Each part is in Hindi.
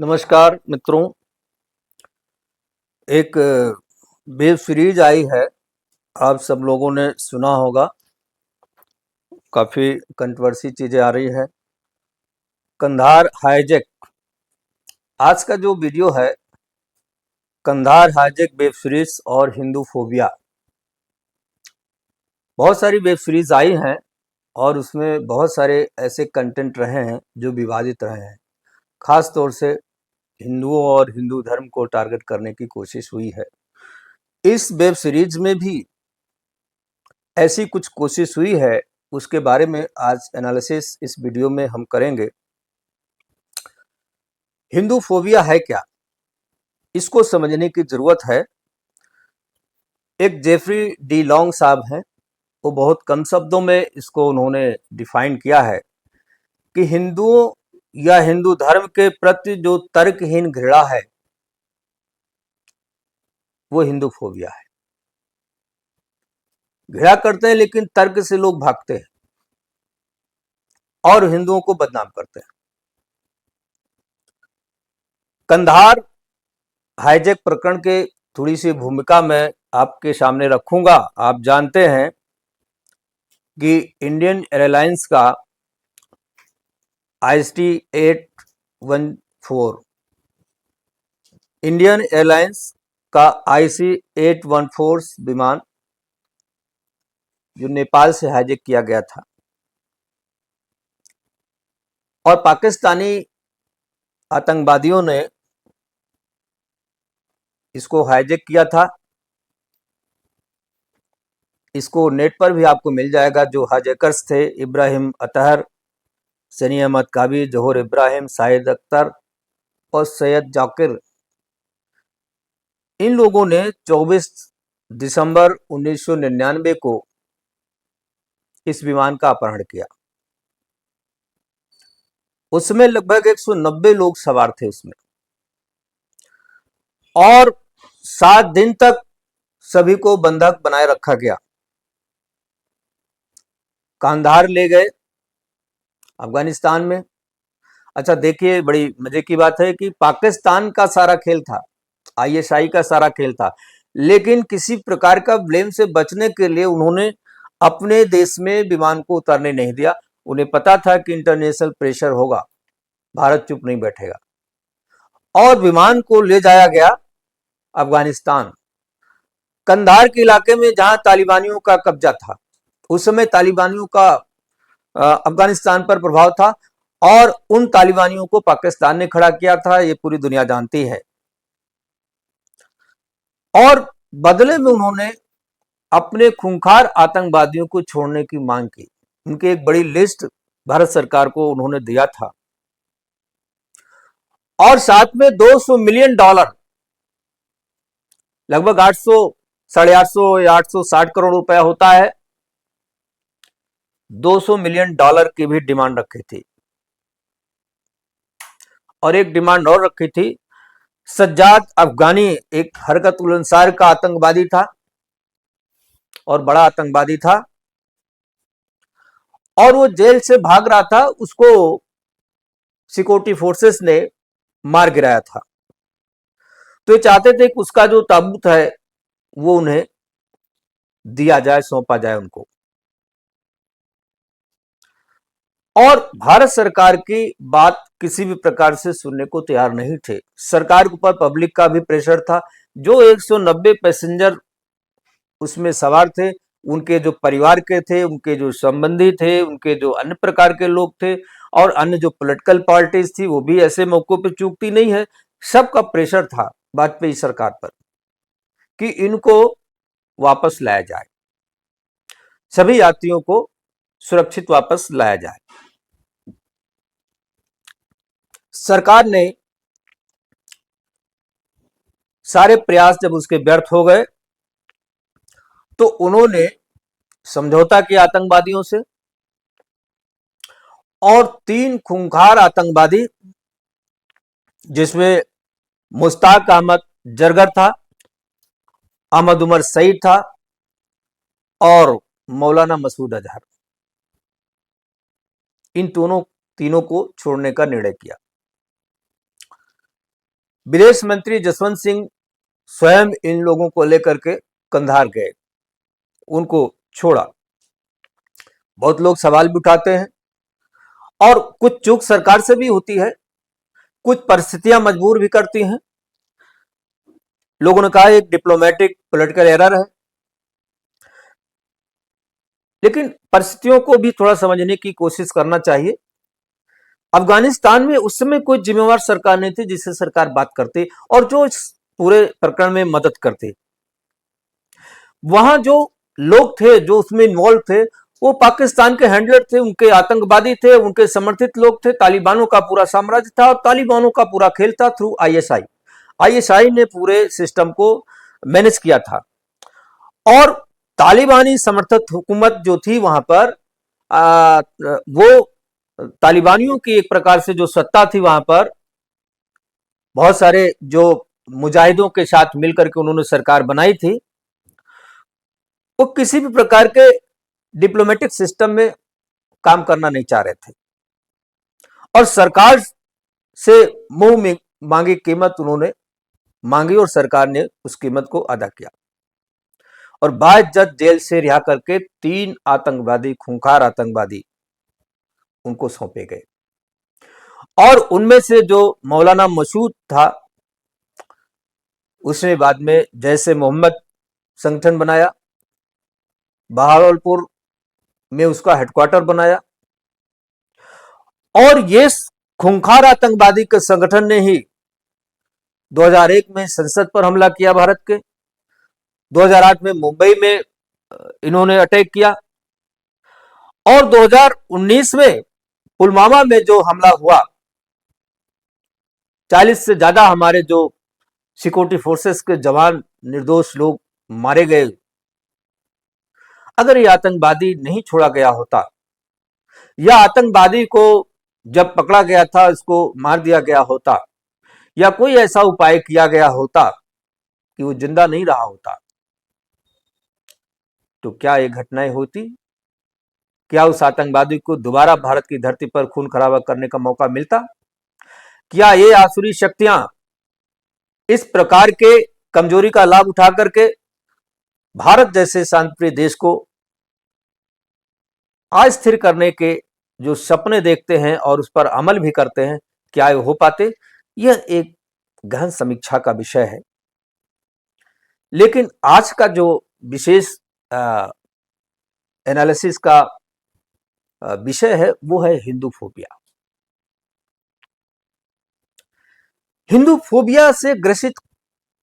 नमस्कार मित्रों। एक वेब सीरीज आई है, आप सब लोगों ने सुना होगा। काफ़ी कंट्रोवर्सी चीज़ें आ रही है। कंधार हाईजैक, आज का जो वीडियो है कंधार हाईजैक वेब सीरीज और हिंदू फोबिया। बहुत सारी वेब सीरीज आई हैं और उसमें बहुत सारे ऐसे कंटेंट रहे हैं जो विवादित रहे हैं। खास तौर से हिंदुओं और हिंदू धर्म को टारगेट करने की कोशिश हुई है। इस वेब सीरीज में भी ऐसी कुछ कोशिश हुई है, उसके बारे में आज एनालिसिस इस वीडियो में हम करेंगे। हिंदू फोबिया है क्या, इसको समझने की जरूरत है। एक जेफरी डी लॉन्ग साहब हैं, वो बहुत कम शब्दों में इसको उन्होंने डिफाइन किया है कि हिंदुओं या हिंदू धर्म के प्रति जो तर्कहीन घृणा है वो हिंदू फोबिया है। घृणा करते हैं लेकिन तर्क से लोग भागते हैं और हिंदुओं को बदनाम करते हैं। कंधार हाईजैक प्रकरण के थोड़ी सी भूमिका मैं आपके सामने रखूंगा। आप जानते हैं कि इंडियन एयरलाइंस का IST 814 इंडियन एयरलाइंस का IC 814 विमान जो नेपाल से हाईजैक किया गया था और पाकिस्तानी आतंकवादियों ने इसको हाईजैक किया था। इसको नेट पर भी आपको मिल जाएगा। जो हाईजैकर्स थे इब्राहिम अतहर, सनी अहमद काबी, जोहर इब्राहिम, शाहिद अख्तर और सैयद जाकिर, इन लोगों ने 24 दिसंबर 1999 को इस विमान का अपहरण किया। उसमें लगभग 190 लोग सवार थे उसमें, और 7 दिन तक सभी को बंधक बनाए रखा गया। कांधार ले गए अफगानिस्तान में। अच्छा देखिए, बड़ी मजे की बात है कि पाकिस्तान का सारा खेल था, ISI का सारा खेल था, लेकिन किसी प्रकार का ब्लेम से बचने के लिए उन्होंने अपने देश में विमान को उतारने नहीं दिया। उन्हें पता था कि इंटरनेशनल प्रेशर होगा, भारत चुप नहीं बैठेगा, और विमान को ले जाया गया अफगानिस्तान, कंधार के इलाके में जहां तालिबानियों का कब्जा था। उस समय तालिबानियों का अफगानिस्तान पर प्रभाव था और उन तालिबानियों को पाकिस्तान ने खड़ा किया था, ये पूरी दुनिया जानती है। और बदले में उन्होंने अपने खूंखार आतंकवादियों को छोड़ने की मांग की। उनकी एक बड़ी लिस्ट भारत सरकार को उन्होंने दिया था, और साथ में $200 मिलियन, लगभग 800 साढ़े 800 या 860 करोड़ रुपया होता है, $200 मिलियन की भी डिमांड रखी थी। और एक डिमांड और रखी थी। सज्जाद अफगानी एक हरकत उल अंसार का आतंकवादी था और बड़ा आतंकवादी था, और वो जेल से भाग रहा था। उसको सिक्योरिटी फोर्सेस ने मार गिराया था। तो ये चाहते थे कि उसका जो ताबूत है वो उन्हें दिया जाए, सौंपा जाए उनको। और भारत सरकार की बात किसी भी प्रकार से सुनने को तैयार नहीं थे। सरकार के ऊपर पब्लिक का भी प्रेशर था। जो 190 पैसेंजर उसमें सवार थे, उनके जो परिवार के थे, उनके जो संबंधी थे, उनके जो अन्य प्रकार के लोग थे, और अन्य जो पॉलिटिकल पार्टीज थी वो भी ऐसे मौकों पे चूकती नहीं है। सबका प्रेशर था वाजपेयी सरकार पर कि इनको वापस लाया जाए, सभी यात्रियों को सुरक्षित वापस लाया जाए। सरकार ने सारे प्रयास जब उसके व्यर्थ हो गए तो उन्होंने समझौता किया आतंकवादियों से, और 3 खूंखार आतंकवादी, जिसमें मुश्ताक अहमद जरगर था, अहमद उमर सईद था और मौलाना मसूद अजहर, इन तीनों को छोड़ने का निर्णय किया। विदेश मंत्री जसवंत सिंह स्वयं इन लोगों को लेकर के कंधार गए, उनको छोड़ा। बहुत लोग सवाल भी उठाते हैं और कुछ चूक सरकार से भी होती है, कुछ परिस्थितियां मजबूर भी करती हैं। लोगों ने कहा एक डिप्लोमेटिक पॉलिटिकल एरर है, लेकिन परिस्थितियों को भी थोड़ा समझने की कोशिश करना चाहिए। अफगानिस्तान में उस समय कोई जिम्मेवार सरकार नहीं थी जिससे सरकार बात करती और जो इस पूरे प्रकरण में मदद करती। वहां जो लोग थे जो उसमें इन्वॉल्व थे वो पाकिस्तान के हैंडलर थे, उनके आतंकवादी थे, उनके समर्थित लोग थे। तालिबानों का पूरा साम्राज्य था और तालिबानों का पूरा खेल था थ्रू आईएसआई। आईएसआई ने पूरे सिस्टम को मैनेज किया था और तालिबानी समर्थित हुकूमत जो थी वहां पर वो तालिबानियों की एक प्रकार से जो सत्ता थी वहां पर, बहुत सारे जो मुजाहिदों के साथ मिलकर के उन्होंने सरकार बनाई थी, वो किसी भी प्रकार के डिप्लोमेटिक सिस्टम में काम करना नहीं चाह रहे थे और सरकार से मुंह में मांगी कीमत उन्होंने मांगी और सरकार ने उस कीमत को अदा किया और बाइज्जत जेल से रिहा करके 3 आतंकवादी, खूंखार आतंकवादी उनको सौंपे गए और उनमें से जो मौलाना मसूद था उसने बाद में जैसे मोहम्मद संगठन बनाया, बहावलपुर में उसका हेडक्वार्टर बनाया और ये खूंखार आतंकवादी के संगठन ने ही 2001 में संसद पर हमला किया भारत के, 2008 में मुंबई में इन्होंने अटैक किया और 2019 में पुलवामा में जो हमला हुआ, 40 से ज्यादा हमारे जो सिक्योरिटी फोर्सेस के जवान निर्दोष लोग मारे गए। अगर ये आतंकवादी नहीं छोड़ा गया होता या आतंकवादी को जब पकड़ा गया था इसको मार दिया गया होता या कोई ऐसा उपाय किया गया होता कि वो जिंदा नहीं रहा होता, तो क्या ये घटनाएं होती? क्या उस आतंकवादी को दोबारा भारत की धरती पर खून खराबा करने का मौका मिलता? क्या ये आसुरी शक्तियां इस प्रकार के कमजोरी का लाभ उठा करके भारत जैसे शांतिप्रिय देश को अस्थिर करने के जो सपने देखते हैं और उस पर अमल भी करते हैं, क्या ये हो पाते? यह एक गहन समीक्षा का विषय है। लेकिन आज का जो विशेष एनालिसिस का विषय है वो है हिंदू फोबिया। हिंदू फोबिया से ग्रसित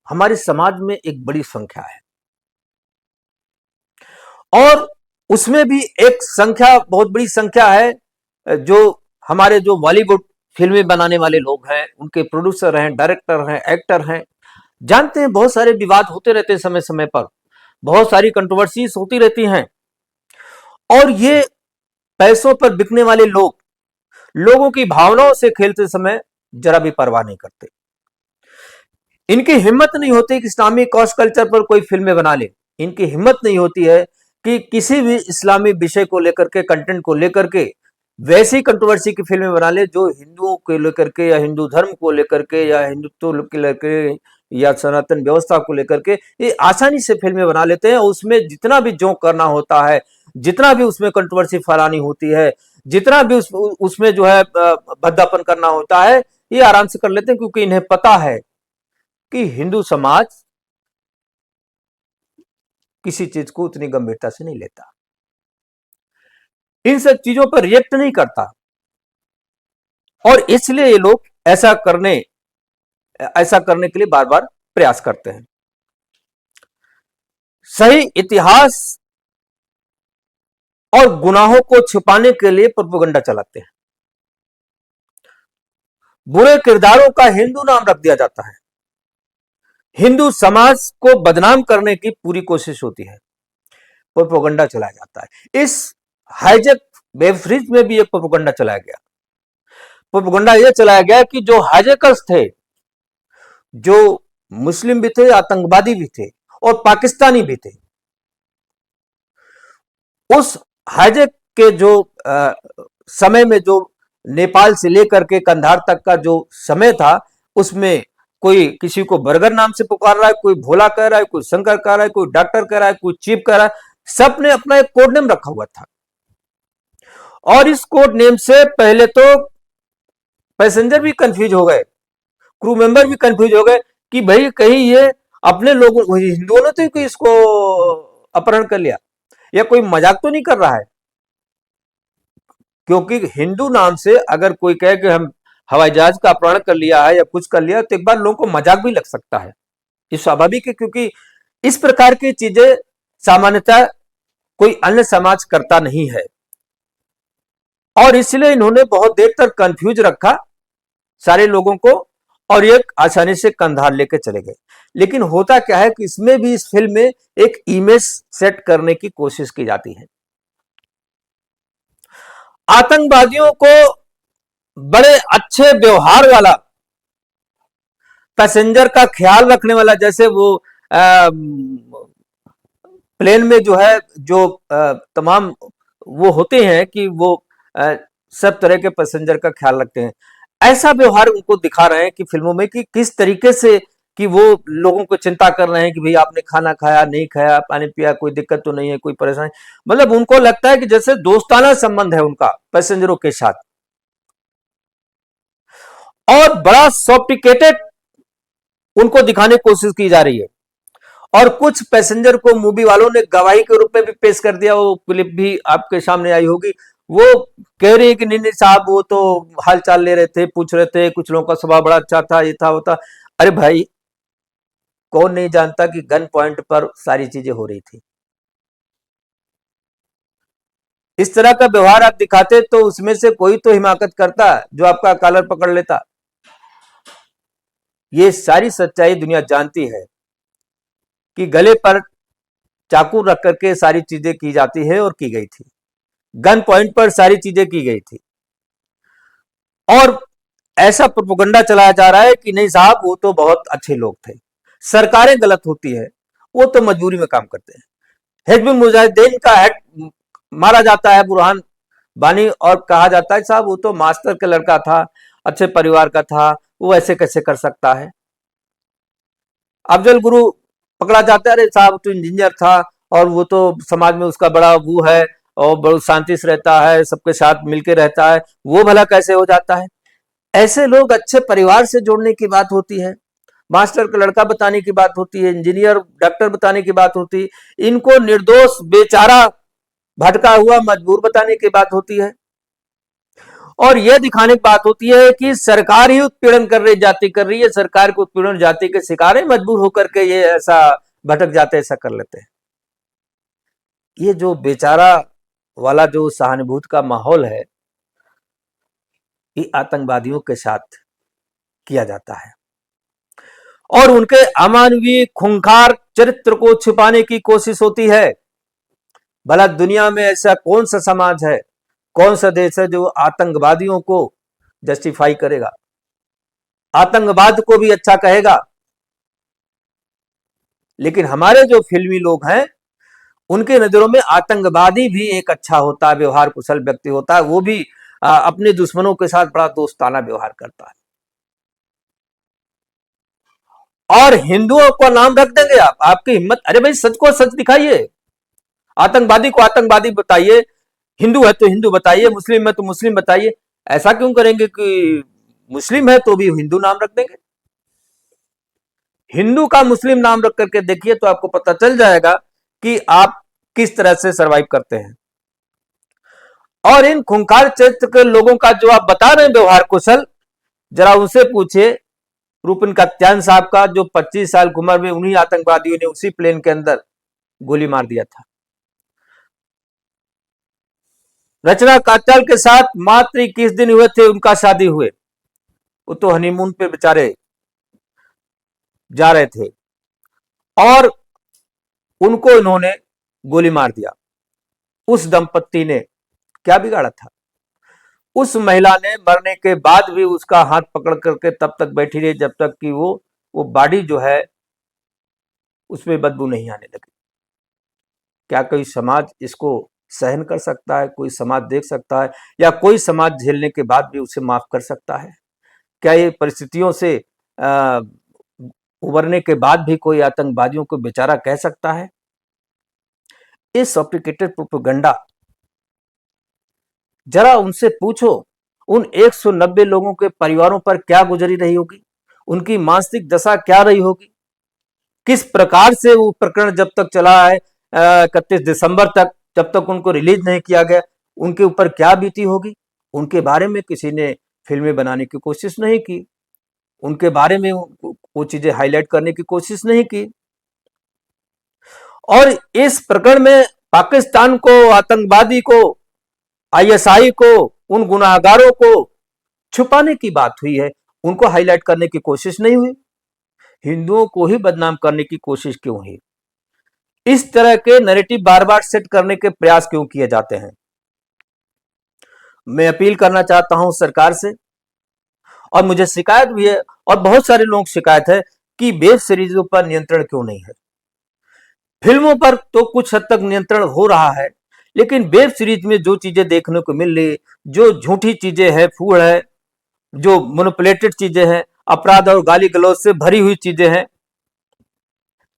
हमारे समाज में एक बड़ी संख्या है और उसमें भी एक संख्या, बहुत बड़ी संख्या है जो हमारे जो बॉलीवुड फिल्में बनाने वाले लोग हैं, उनके प्रोड्यूसर हैं, डायरेक्टर हैं, एक्टर हैं। जानते हैं बहुत सारे विवाद होते रहते हैं समय समय पर, बहुत सारी कंट्रोवर्सीज होती रहती हैं और ये पैसों पर बिकने वाले लोग लोगों की भावनाओं से खेलते समय जरा भी परवाह नहीं करते। इनकी हिम्मत नहीं होती कि इस्लामी कॉस्ट कल्चर पर कोई फिल्में बना ले। इनकी हिम्मत नहीं होती है कि किसी भी इस्लामी विषय को लेकर के, कंटेंट को लेकर के वैसी कंट्रोवर्सी की फिल्में बना ले जो हिंदुओं को लेकर के या हिंदू धर्म को लेकर के या हिंदुत्व को लेकर या सनातन व्यवस्था को लेकर के ये आसानी से फिल्में बना लेते हैं। उसमें जितना भी जोक करना होता है, जितना भी उसमें कंट्रोवर्सी फैलानी होती है, जितना भी उसमें जो है भद्दापन करना होता है, ये आराम से कर लेते हैं क्योंकि इन्हें पता है कि हिंदू समाज किसी चीज को उतनी गंभीरता से नहीं लेता, इन सब चीजों पर रिएक्ट नहीं करता और इसलिए ये लोग ऐसा करने के लिए बार बार प्रयास करते हैं। सही इतिहास और गुनाहों को छुपाने के लिए प्रोपेगेंडा चलाते हैं। बुरे किरदारों का हिंदू नाम रख दिया जाता है, हिंदू समाज को बदनाम करने की पूरी कोशिश होती है, प्रोपेगेंडा चलाया जाता है। इस हाईजेक वेब सीरीज में भी एक प्रोपेगेंडा चलाया गया। प्रोपेगेंडा यह चलाया गया कि जो हाईजेकर्स थे, जो मुस्लिम भी थे, आतंकवादी भी थे और पाकिस्तानी भी थे, उस हाईजेक के जो समय में जो नेपाल से लेकर के कंधार तक का जो समय था उसमें कोई किसी को बर्गर नाम से पुकार रहा है, कोई भोला कह रहा है, कोई शंकर कह रहा है, कोई डॉक्टर कह रहा है, कोई चीफ कह रहा है। सबने अपना एक कोड नेम रखा हुआ था और इस कोड नेम से पहले तो पैसेंजर भी कंफ्यूज हो गए, क्रू मेंबर भी कंफ्यूज हो गए कि भाई कहीं ये अपने लोगों, हिंदुओं ने तो कोई इसको अपहरण कर लिया या कोई मजाक तो नहीं कर रहा है। क्योंकि हिंदू नाम से अगर कोई कहे कि हम हवाई जहाज का अपहरण कर लिया है या कुछ कर लिया तो एक बार लोगों को मजाक भी लग सकता है। ये स्वाभाविक है, क्योंकि इस प्रकार की चीजें सामान्यतः कोई अन्य समाज करता नहीं है और इसलिए इन्होंने बहुत देर तक कंफ्यूज रखा सारे लोगों को और एक आसानी से कंधार लेके चले गए। लेकिन होता क्या है कि इसमें भी, इस फिल्म में एक इमेज सेट करने की कोशिश की जाती है। आतंकवादियों को बड़े अच्छे व्यवहार वाला, पैसेंजर का ख्याल रखने वाला, जैसे वो प्लेन में जो है जो तमाम वो होते हैं कि वो सब तरह के पैसेंजर का ख्याल रखते हैं, ऐसा व्यवहार उनको दिखा रहे हैं कि फिल्मों में कि किस तरीके से कि वो लोगों को चिंता कर रहे हैं कि भाई आपने खाना खाया नहीं खाया, पानी पिया, कोई दिक्कत तो नहीं है, कोई परेशानी, मतलब उनको लगता है कि जैसे दोस्ताना संबंध है उनका पैसेंजरों के साथ और बड़ा सोफिस्टिकेटेड उनको दिखाने की कोशिश की जा रही है। और कुछ पैसेंजर को मूवी वालों ने गवाही के रूप में भी पेश कर दिया, वो क्लिप भी आपके सामने आई होगी। वो कह रही है कि नहीं नहीं साहब वो तो हाल चाल ले रहे थे, पूछ रहे थे, कुछ लोगों का स्वभाव बड़ा अच्छा था, ये था वो था। अरे भाई, कौन नहीं जानता कि गन पॉइंट पर सारी चीजें हो रही थी। इस तरह का व्यवहार आप दिखाते तो उसमें से कोई तो हिमाकत करता जो आपका कॉलर पकड़ लेता। ये सारी सच्चाई दुनिया जानती है कि गले पर चाकू रख करके सारी चीजें की जाती है और की गई थी, गन पॉइंट पर सारी चीजें की गई थी और ऐसा प्रोपेगेंडा चलाया जा रहा है कि नहीं साहब वो तो बहुत अच्छे लोग थे। सरकारें गलत होती है, वो तो मजबूरी में काम करते हैं। हिजबुल मुजाहिदीन का हेड मारा जाता है बुरहान बानी और कहा जाता है साहब वो तो मास्टर का लड़का था, अच्छे परिवार का था, वो ऐसे कैसे कर सकता है। अफजल गुरु पकड़ा जाता है, अरे साहब तो इंजीनियर था और वो तो समाज में उसका बड़ा वो है और बहुत शांति से रहता है, सबके साथ मिलके रहता है, वो भला कैसे हो जाता है। ऐसे लोग अच्छे परिवार से जोड़ने की बात होती है, मास्टर का लड़का बताने की बात होती है, इंजीनियर डॉक्टर बताने की बात होती है, इनको निर्दोष बेचारा भटका हुआ मजबूर बताने की बात होती है और यह दिखाने की बात होती है कि सरकार ही उत्पीड़न कर रही, जाति कर रही है, सरकार को उत्पीड़न जाति के शिकार है, मजबूर होकर के ये ऐसा भटक जाते, ऐसा कर लेते हैं। ये जो बेचारा वाला जो सहानुभूति का माहौल है ये आतंकवादियों के साथ किया जाता है और उनके अमानवीय खूंखार चरित्र को छिपाने की कोशिश होती है। भला दुनिया में ऐसा कौन सा समाज है, कौन सा देश है जो आतंकवादियों को जस्टिफाई करेगा, आतंकवाद को भी अच्छा कहेगा। लेकिन हमारे जो फिल्मी लोग हैं उनके नजरों में आतंकवादी भी एक अच्छा होता है, व्यवहार कुशल व्यक्ति होता है, वो भी अपने दुश्मनों के साथ बड़ा दोस्ताना व्यवहार करता है। और हिंदुओं को नाम रख देंगे आप, आपकी हिम्मत, अरे भाई सच को सच दिखाइए, आतंकवादी को आतंकवादी बताइए, हिंदू है तो हिंदू बताइए, मुस्लिम है तो मुस्लिम बताइए। ऐसा क्यों करेंगे कि मुस्लिम है तो भी हिंदू नाम रख देंगे। हिंदू का मुस्लिम नाम रख करके देखिए तो आपको पता चल जाएगा कि आप किस तरह से सरवाइव करते हैं। और इन खूंखार चरित्र के लोगों का जो आप बता रहे हैं व्यवहार कुशल, जरा उनसे पूछिए रूपिन कात्यायन साहब का, जो 25 साल की उम्र में उन्हीं आतंकवादियों ने उसी प्लेन के अंदर गोली मार दिया था। रचना कात्याल के साथ मात्र 21 दिन हुए थे उनका शादी हुए, वो तो हनीमून पे बेचारे जा रहे थे और उनको इन्होंने गोली मार दिया। उस दंपत्ति ने क्या बिगाड़ा था। उस महिला ने मरने के बाद भी उसका हाथ पकड़ करके तब तक बैठी रही जब तक कि वो बॉडी जो है उसमें बदबू नहीं आने लगी। क्या कोई समाज इसको सहन कर सकता है, कोई समाज देख सकता है, या कोई समाज झेलने के बाद भी उसे माफ कर सकता है? क्या ये परिस्थितियों से उबरने के बाद भी कोई आतंकवादियों को बेचारा कह सकता है? ये सोफिस्टिकेटेड प्रोपेगेंडा, जरा उनसे पूछो उन 190 लोगों के परिवारों पर क्या गुजरी रही होगी, उनकी मानसिक दशा क्या रही होगी, किस प्रकार से वो प्रकरण जब तक चला है 31 दिसंबर तक, जब तक उनको रिलीज नहीं किया गया, उनके ऊपर क्या बीती होगी। उनके बारे में किसी ने फिल्में बनाने की कोशिश नहीं की, उनके बारे में वो चीजें हाईलाइट करने की कोशिश नहीं की। और इस प्रकरण में पाकिस्तान को, आतंकवादी को, आईएसआई को, उन गुनाहगारों को छुपाने की बात हुई है, उनको हाईलाइट करने की कोशिश नहीं हुई। हिंदुओं को ही बदनाम करने की कोशिश क्यों हुई? इस तरह के नैरेटिव बार बार सेट करने के प्रयास क्यों किए जाते हैं? मैं अपील करना चाहता हूं सरकार से, और मुझे शिकायत भी है और बहुत सारे लोग शिकायत है कि वेब सीरीजों पर नियंत्रण क्यों नहीं है। फिल्मों पर तो कुछ हद तक नियंत्रण हो रहा है, लेकिन वेब सीरीज में जो चीजें देखने को मिल रही, जो झूठी चीजें हैं, फूड़ है, जो मैनिपुलेटेड चीजें हैं, अपराध और गाली गलौज से भरी हुई चीजें हैं,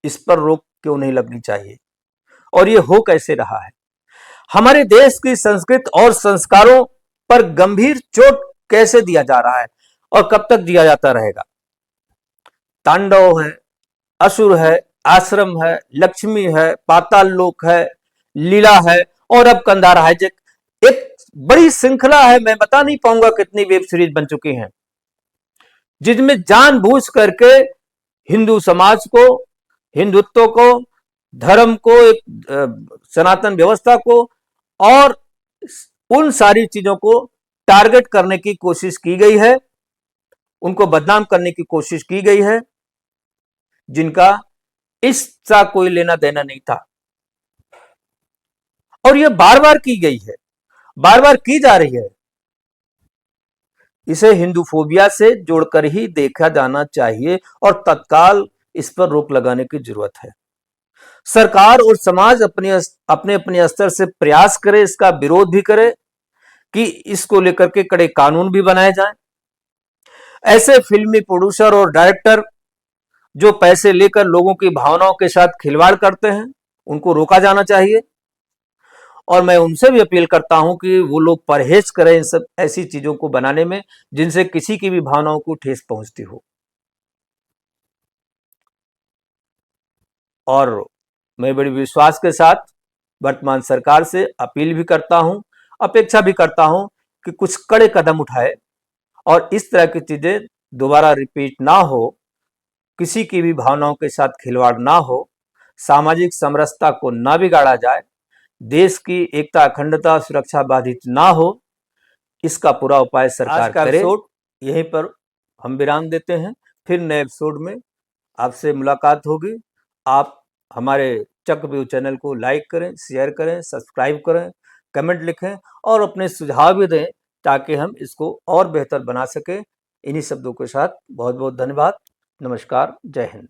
इस पर रोक क्यों नहीं लगनी चाहिए? और ये हो कैसे रहा है? हमारे देश की संस्कृति और संस्कारों पर गंभीर चोट कैसे दिया जा रहा है और कब तक दिया जाता रहेगा? तांडव है, असुर है, आश्रम है, लक्ष्मी है, पाताल लोक है, लीला है, और अब कंधार हाईजैक। एक बड़ी श्रृंखला है, मैं बता नहीं पाऊंगा कितनी वेब सीरीज बन चुकी हैं, जिसमें जानबूझ करके हिंदू समाज को, हिंदुत्व को, धर्म को, एक सनातन व्यवस्था को और उन सारी चीजों को टारगेट करने की कोशिश की गई है, उनको बदनाम करने की कोशिश की गई है, जिनका इसका कोई लेना देना नहीं था। और यह बार बार की गई है, बार बार की जा रही है। इसे हिंदूफोबिया से जोड़कर ही देखा जाना चाहिए और तत्काल इस पर रोक लगाने की जरूरत है। सरकार और समाज अपने अपने स्तर से प्रयास करे, इसका विरोध भी करे कि इसको लेकर के कड़े कानून भी बनाए जाएं। ऐसे फिल्मी प्रोड्यूसर और डायरेक्टर जो पैसे लेकर लोगों की भावनाओं के साथ खिलवाड़ करते हैं, उनको रोका जाना चाहिए। और मैं उनसे भी अपील करता हूं कि वो लोग परहेज करें इन सब ऐसी चीजों को बनाने में जिनसे किसी की भी भावनाओं को ठेस पहुंचती हो। और मैं बड़े विश्वास के साथ वर्तमान सरकार से अपील भी करता हूं, अपेक्षा भी करता हूं कि कुछ कड़े कदम उठाए और इस तरह की चीजें दोबारा रिपीट ना हो, किसी की भी भावनाओं के साथ खिलवाड़ ना हो, सामाजिक समरसता को ना बिगाड़ा जाए, देश की एकता, अखंडता, सुरक्षा बाधित ना हो, इसका पूरा उपाय सरकार करे। एपिसोड यहीं पर हम विराम देते हैं, फिर नए एपिसोड में आपसे मुलाकात होगी। आप हमारे चक्रव्यूह चैनल को लाइक करें, शेयर करें, सब्सक्राइब करें, कमेंट लिखें और अपने सुझाव भी दें ताकि हम इसको और बेहतर बना सकें। इन्हीं शब्दों के साथ बहुत बहुत धन्यवाद। नमस्कार, जय हिंद।